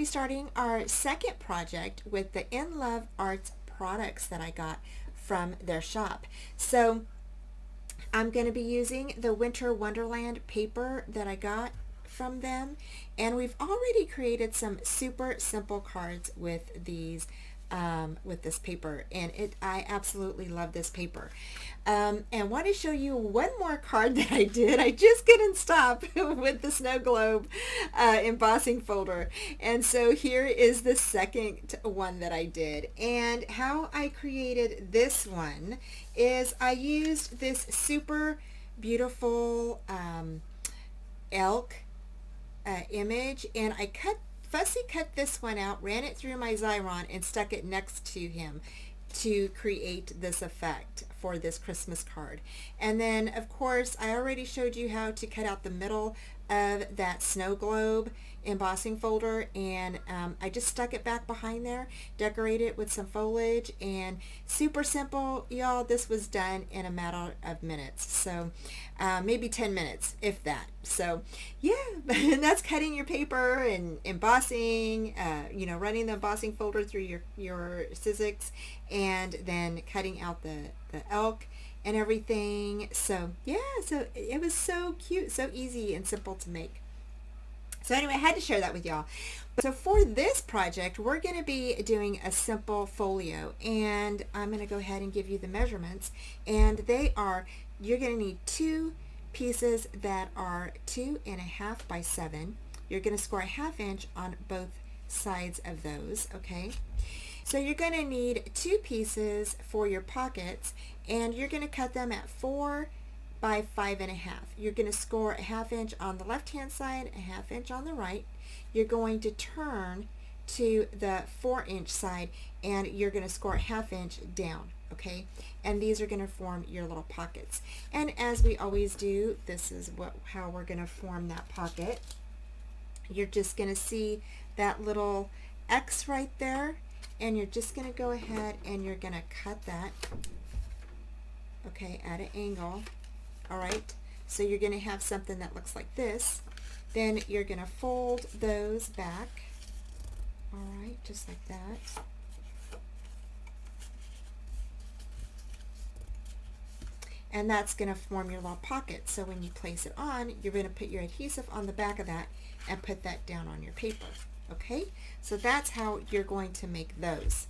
be starting our second project with the InLoveArt products that I got from their shop. So I'm going to be using the Winter Wonderland paper that I got from them, and we've already created some super simple cards with these with this paper, and I absolutely love this paper. And want to show you one more card that I did. I just couldn't stop with the snow globe embossing folder, and so here is the second one that I did. And how I created this one is I used this super beautiful elk image, and I fussy cut this one out, ran it through my Xyron, and stuck it next to him to create this effect for this Christmas card. And then of course I already showed you how to cut out the middle of that snow globe embossing folder, and I just stuck it back behind there, decorated it with some foliage, and super simple, y'all. This was done in a matter of minutes, so maybe 10 minutes if that. So yeah, that's cutting your paper and embossing, running the embossing folder through your Sizzix, and then cutting out the elk and everything. So yeah, so it was so cute, so easy and simple to make. So anyway, I had to share that with y'all. So for this project, we're going to be doing a simple folio, and I'm going to go ahead and give you the measurements. And they are, you're going to need 2 pieces that are 2.5 by 7. You're going to score a 1/2 inch on both sides of those, okay? So you're going to need 2 pieces for your pockets, and you're going to cut them at 4 by 5.5. You're going to score a 1/2 inch on the left hand side, a 1/2 inch on the right. You're going to turn to the 4-inch side, and you're going to score a 1/2 inch down, okay? And these are going to form your little pockets. And as we always do, this is how we're going to form that pocket. You're just going to see that little X right there, and you're just going to go ahead and you're going to cut that, okay, at an angle. All right, so you're going to have something that looks like this. Then you're going to fold those back, all right, just like that. And that's going to form your little pocket. So when you place it on, you're going to put your adhesive on the back of that and put that down on your paper, okay? So that's how you're going to make those.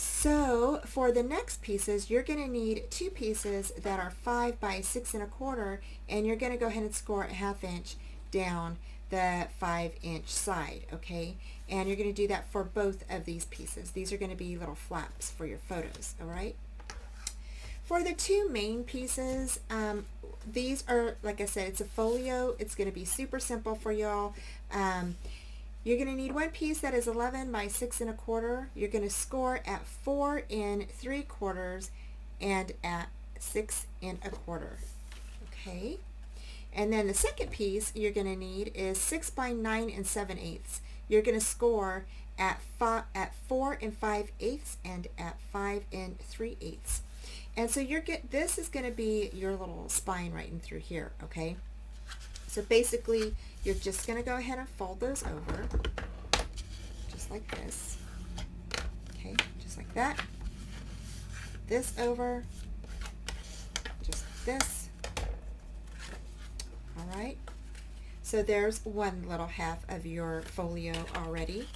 So for the next pieces, you're going to need 2 pieces that are 5 by 6.25, and you're going to go ahead and score a 1/2 inch down the 5-inch side, okay? And you're going to do that for both of these pieces. These are going to be little flaps for your photos, all right? For the 2 main pieces, these are, like I said, it's a folio. It's going to be super simple for y'all. You're going to need 1 piece that is 11 by 6.25. You're going to score at 4 3/4 and at 6.25. Okay. And then the second piece you're going to need is 6 by 9 7/8. You're going to score at 4 5/8 and at 5 3/8. And so this is going to be your little spine right in through here. Okay. So basically, you're just going to go ahead and fold those over, just like this, okay, just like that. This over, just like this, all right. So there's one little half of your folio already.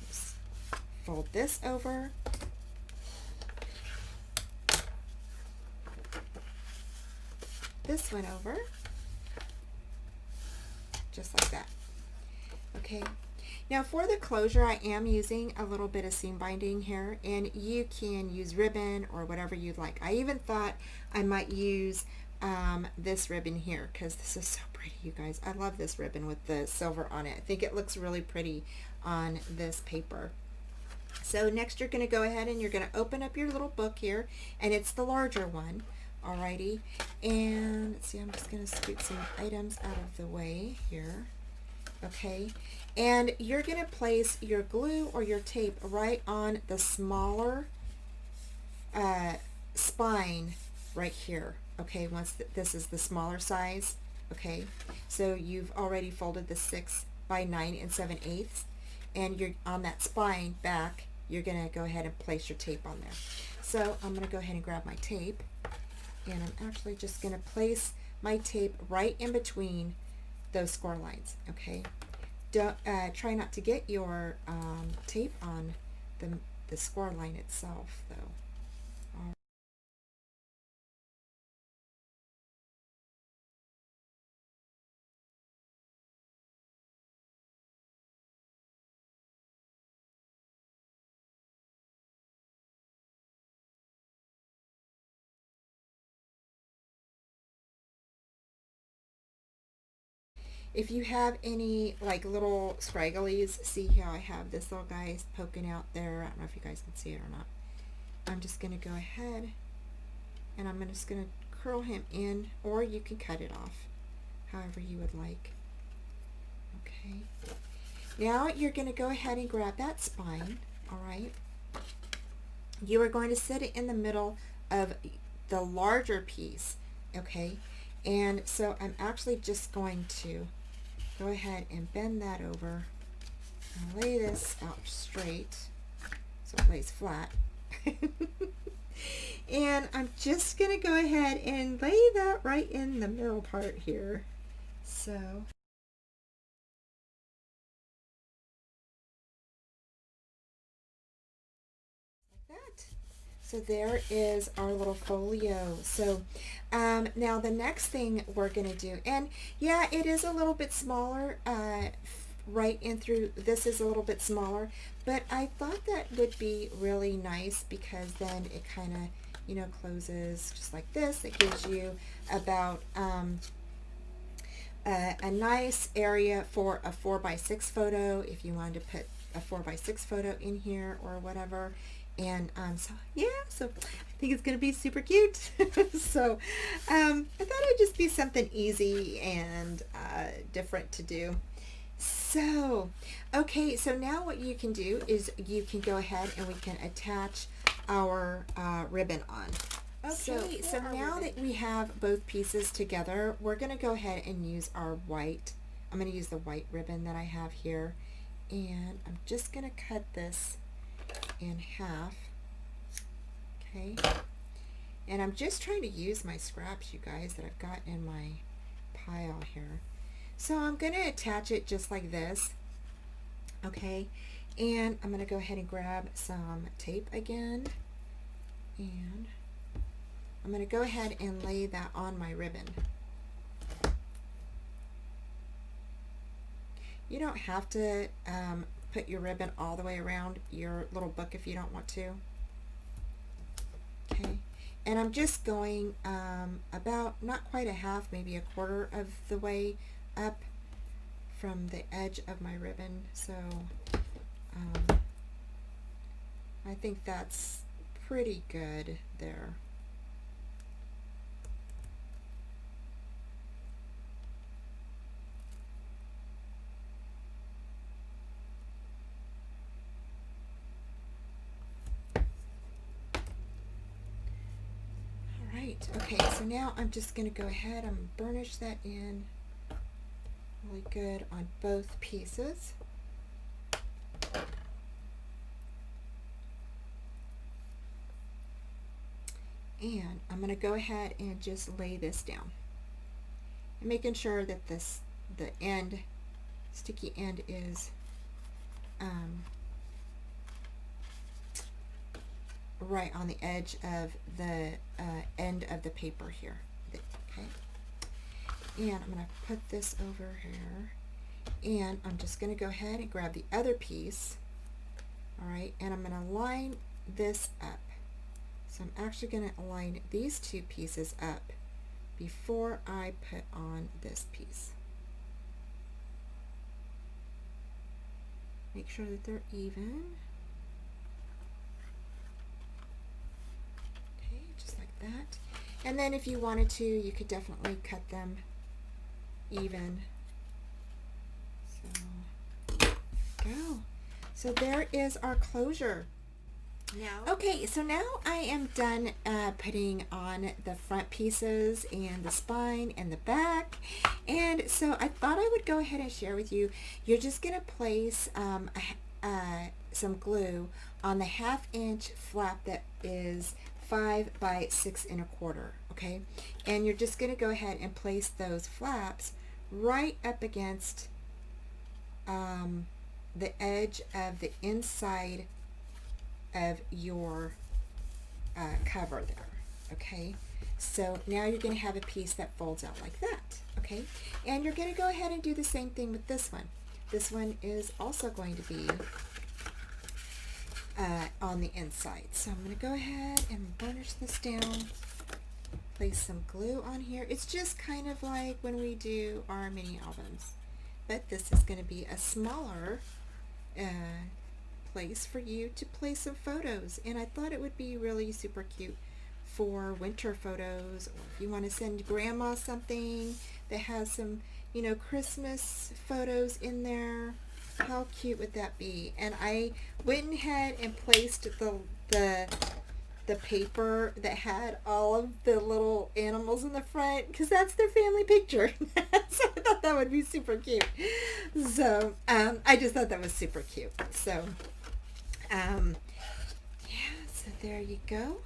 Just fold this over, this one over, just like that. Okay, now for the closure, I am using a little bit of seam binding here, and you can use ribbon or whatever you'd like. I even thought I might use this ribbon here, because this is so pretty, you guys. I love this ribbon with the silver on it. I think it looks really pretty on this paper. So next you're going to go ahead and you're going to open up your little book here, and it's the larger one. Alrighty, and let's see, I'm just going to scoot some items out of the way here. Okay, and you're going to place your glue or your tape right on the smaller spine right here. Okay, once this is the smaller size, okay? So you've already folded the 6 by 9 and 7/8, and you're on that spine back, you're gonna go ahead and place your tape on there. So I'm gonna go ahead and grab my tape, and I'm actually just gonna place my tape right in between those score lines, okay? Don't try not to get your tape on the score line itself, though. If you have any like little scragglies, see how I have this little guy poking out there. I don't know if you guys can see it or not. I'm just going to go ahead and I'm just going to curl him in, or you can cut it off however you would like. Okay. Now you're going to go ahead and grab that spine, all right? You are going to set it in the middle of the larger piece, okay? And so I'm actually just going to go ahead and bend that over and lay this out straight so it lays flat. And I'm just going to go ahead and lay that right in the middle part here. So like that. So there is our little folio. So now the next thing we're going to do, and yeah, it is a little bit smaller, right in through, this is a little bit smaller, but I thought that would be really nice because then it kind of, you know, closes just like this. It gives you about a nice area for a 4x6 photo if you wanted to put a 4x6 photo in here or whatever. And so yeah, so I think it's gonna be super cute. So I thought it'd just be something easy and different to do. So okay, so now what you can do is you can go ahead and we can attach our ribbon on. Okay, so now that we have both pieces together, we're going to go ahead and use our white. I'm going to use the white ribbon that I have here, and I'm just going to cut this in half. Okay, and I'm just trying to use my scraps, you guys, that I've got in my pile here. So I'm going to attach it just like this. Okay, and I'm going to go ahead and grab some tape again, and I'm going to go ahead and lay that on my ribbon. You don't have to put your ribbon all the way around your little book if you don't want to. Okay, and I'm just going about not quite a half, maybe a quarter of the way up from the edge of my ribbon. So I think that's pretty good there. Okay, so now I'm just going to go ahead and burnish that in really good on both pieces. And I'm going to go ahead and just lay this down, and making sure that the end, sticky end, is right on the edge of the end of the paper here. Okay, and I'm going to put this over here, and I'm just going to go ahead and grab the other piece. All right, and I'm going to line this up. So I'm actually going to align these two pieces up before I put on this piece. Make sure that they're even. Okay, just like that. And then if you wanted to, you could definitely cut them even. So go. So there is our closure. now. Okay, so now I am done putting on the front pieces and the spine and the back, and so I thought I would go ahead and share with you. You're just going to place some glue on the 1/2 inch flap that is 5 by 6 1/4, okay? And you're just going to go ahead and place those flaps right up against the edge of the inside of your cover there, okay? So now you're going to have a piece that folds out like that, okay? And you're going to go ahead and do the same thing with this one. This one is also going to be on the inside. So I'm going to go ahead and burnish this down, place some glue on here. It's just kind of like when we do our mini albums, but this is going to be a smaller place for you to place some photos, and I thought it would be really super cute for winter photos, or if you want to send grandma something that has some, you know, Christmas photos in there. How cute would that be? And I went ahead and placed the paper that had all of the little animals in the front because that's their family picture. So I thought that would be super cute. So I just thought that was super cute. So yeah, so there you go.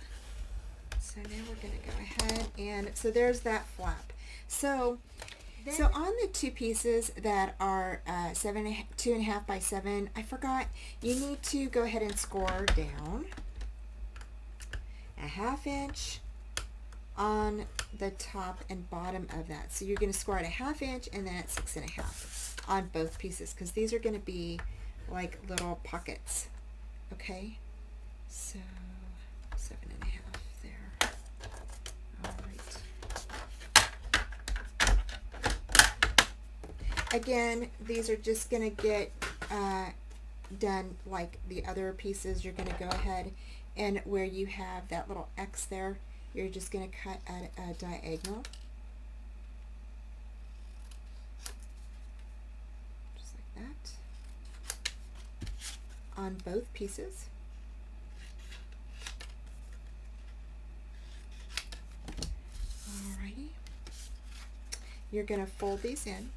So now we're going to go ahead and so there's that flap. So on the two pieces that are 2.5 by 7, I forgot, you need to go ahead and score down a 1/2 inch on the top and bottom of that. So you're going to score at a 1/2 inch and then at 6.5 on both pieces, because these are going to be like little pockets. Okay, so 7.5 there. All right. Again, these are just going to get done like the other pieces. You're going to go ahead and where you have that little X there, you're just going to cut at a diagonal. Just like that. On both pieces. Alrighty. You're going to fold these in.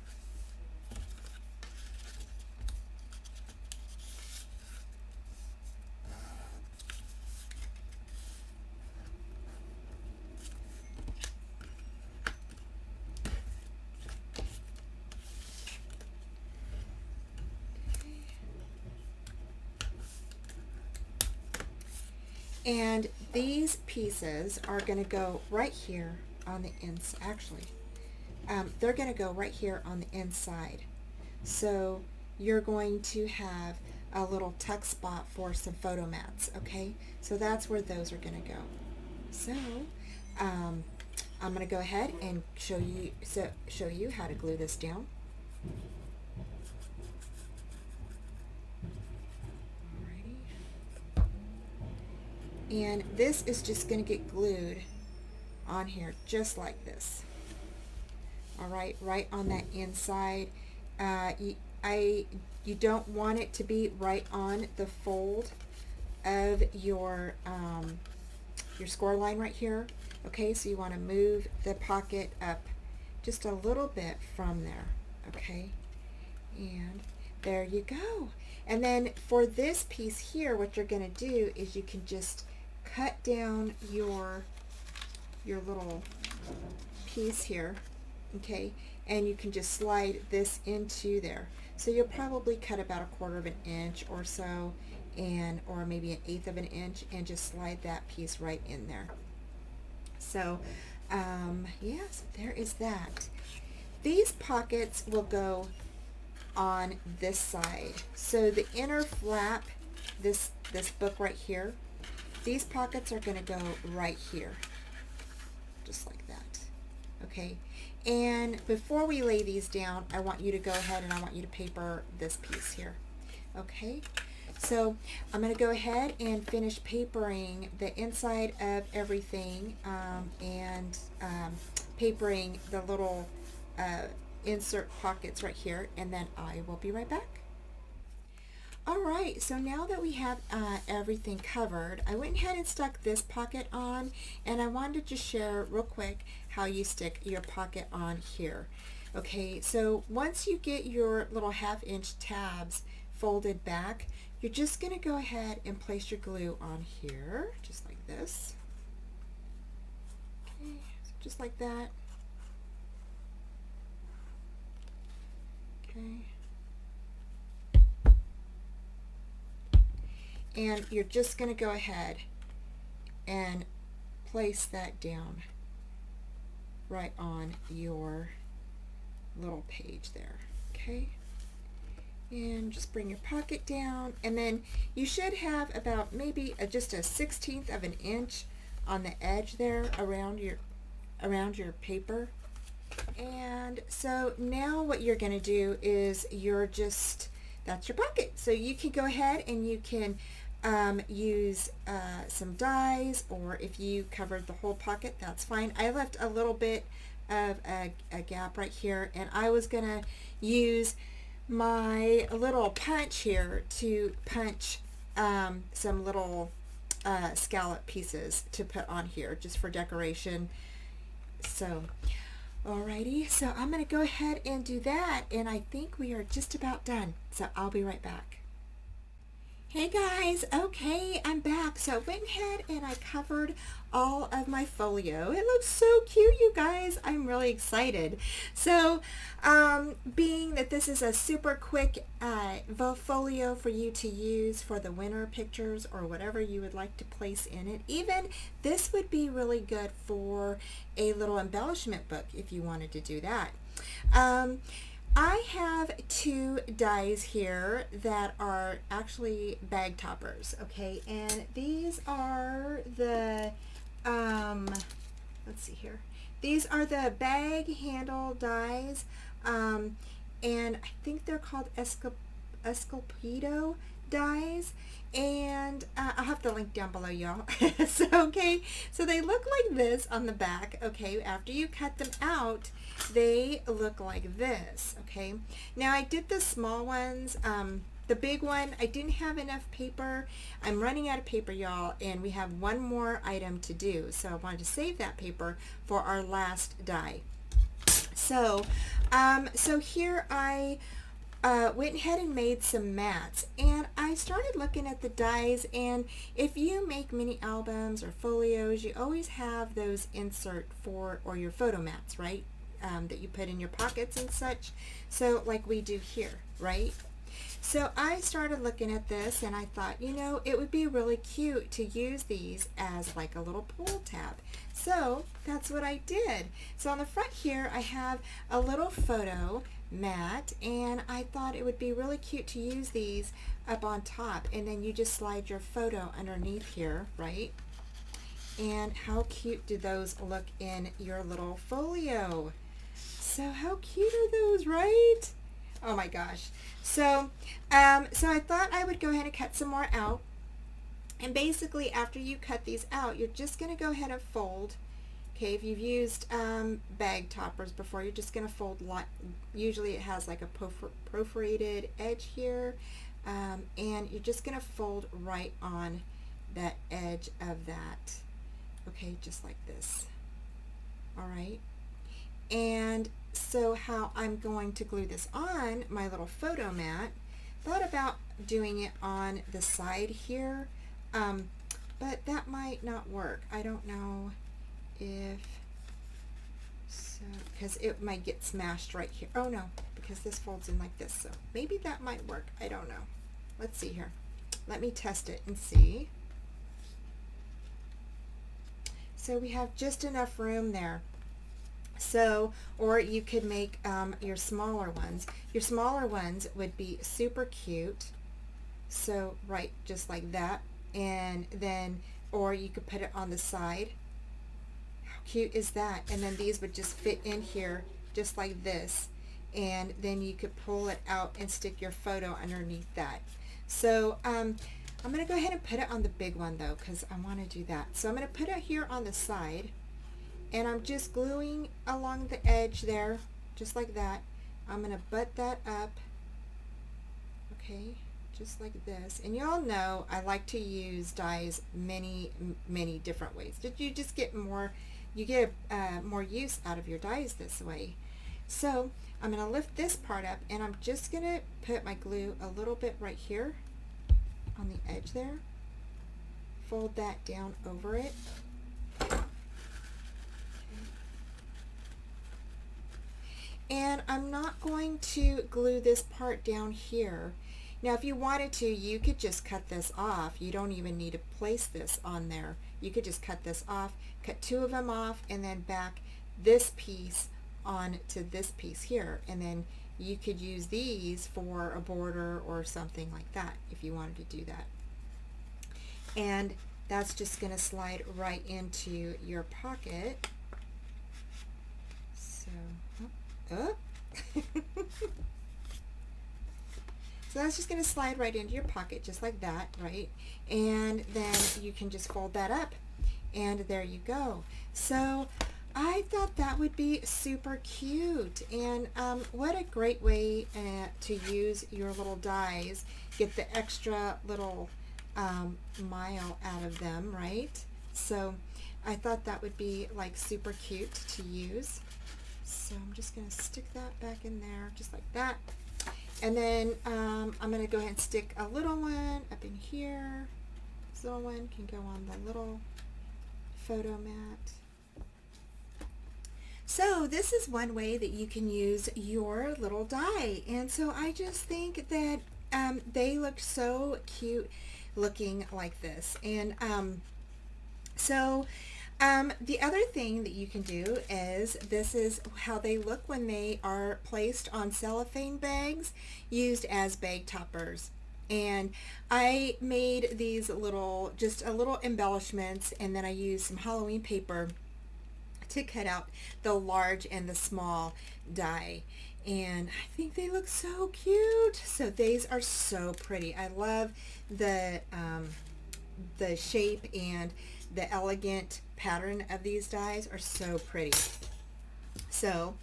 And these pieces are going to go right here on the inside. Actually, they're going to go right here on the inside. So you're going to have a little tuck spot for some photo mats. Okay, so that's where those are going to go. So I'm going to go ahead and show you how to glue this down. And this is just going to get glued on here just like this. Alright, right on that inside. You don't want it to be right on the fold of your score line right here. Okay, so you want to move the pocket up just a little bit from there. Okay, and there you go. And then for this piece here, what you're going to do is you can just cut down your little piece here, okay, and you can just slide this into there. So you'll probably cut about 1/4 inch or so, and or maybe 1/8 inch, and just slide that piece right in there. So yes, there is that. These pockets will go on this side. So the inner flap, this book right here, these pockets are going to go right here, just like that. Okay, and before we lay these down, I want you to go ahead and I want you to paper this piece here. Okay, so I'm going to go ahead and finish papering the inside of everything, and papering the little insert pockets right here, and then I will be right back. All right, so now that we have everything covered, I went ahead and stuck this pocket on, and I wanted to share real quick how you stick your pocket on here. Okay, so once you get your little 1/2-inch tabs folded back, you're just going to go ahead and place your glue on here, just like this. Okay, so just like that. Okay. And you're just going to go ahead and place that down right on your little page there. Okay, and just bring your pocket down, and then you should have about maybe just a 1/16 of an inch on the edge there around your paper. And so now what you're going to do is that's your pocket. So you can go ahead and you can use some dies, or if you covered the whole pocket, that's fine. I left a little bit of a gap right here, and I was going to use my little punch here to punch some little scallop pieces to put on here just for decoration. So alrighty, so I'm going to go ahead and do that, and I think we are just about done, so I'll be right back. Hey guys, okay, I'm back. So I went ahead and I covered all of my folio. It looks so cute, you guys. I'm really excited. So being that this is a super quick folio for you to use for the winter pictures or whatever you would like to place in it, even this would be really good for a little embellishment book if you wanted to do that. I have 2 dies here that are actually bag toppers, okay, and these are the, let's see here, these are the bag handle dies, and I think they're called Escopedo dies, and I'll have the link down below, y'all. So, okay, so they look like this on the back. Okay, after you cut them out, they look like this. Okay, now I did the small ones. The big one, I didn't have enough paper. I'm running out of paper, y'all, and we have one more item to do, so I wanted to save that paper for our last die. So so here I went ahead and made some mats, and I started looking at the dies, and if you make mini albums or folios, you always have those insert for, or your photo mats, right, that you put in your pockets and such, so like we do here, right? So I started looking at this, and I thought, you know, it would be really cute to use these as like a little pull tab. So that's what I did. So on the front here I have a little photo mat, and I thought it would be really cute to use these up on top, and then you just slide your photo underneath here, right? And how cute do those look in your little folio? So how cute are those, right? Oh my gosh. So so I thought I would go ahead and cut some more out, and basically after you cut these out, you're just going to go ahead and fold. Okay, if you've used bag toppers before, you're just going to fold, usually it has like a perforated edge here, and you're just going to fold right on that edge of that. Okay, just like this. All right, and so how I'm going to glue this on my little photo mat, thought about doing it on the side here, but that might not work. I don't know if so, because it might get smashed right here. Oh no, because this folds in like this, so maybe that might work. I don't know. Let's see here. Let me test it and see. So we have just enough room there. So, or you could make your smaller ones. Your smaller ones would be super cute. So right, just like that, and then, or you could put it on the side. Cute is that? And then these would just fit in here just like this, and then you could pull it out and stick your photo underneath that. So I'm going to go ahead and put it on the big one though, because I want to do that. So I'm going to put it here on the side, and I'm just gluing along the edge there just like that. I'm going to butt that up, okay, just like this. And y'all know I like to use dies many different ways. You just get more, you get more use out of your dies this way. So I'm going to lift this part up, and I'm just going to put my glue a little bit right here on the edge there. Fold that down over it. And I'm not going to glue this part down here. Now if you wanted to, you could just cut this off. You don't even need to place this on there. You could just cut this off, cut two of them off, and then back this piece on to this piece here. And then you could use these for a border or something like that if you wanted to do that. And that's just going to slide right into your pocket. So, oh. So that's just going to slide right into your pocket just like that, right? And then you can just fold that up, and there you go. So I thought that would be super cute, and what a great way to use your little dies, get the extra little mile out of them, right? So I thought that would be like super cute to use. So I'm just going to stick that back in there just like that. And then I'm going to go ahead and stick a little one up in here. This little one can go on the little photo mat. So this is one way that you can use your little die. And so I just think that they look so cute looking like this. And the other thing that you can do is, this is how they look when they are placed on cellophane bags used as bag toppers. And I made these little, just a little embellishments, and then I used some Halloween paper to cut out the large and the small die. And I think they look so cute. So these are so pretty. I love the shape and the elegant pattern of these dies are so pretty. So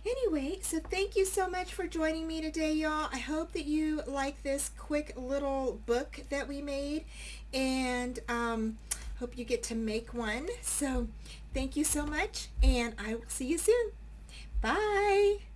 anyway, so thank you so much for joining me today, y'all. I hope that you like this quick little book that we made, and hope you get to make one. So thank you so much, and I will see you soon. Bye.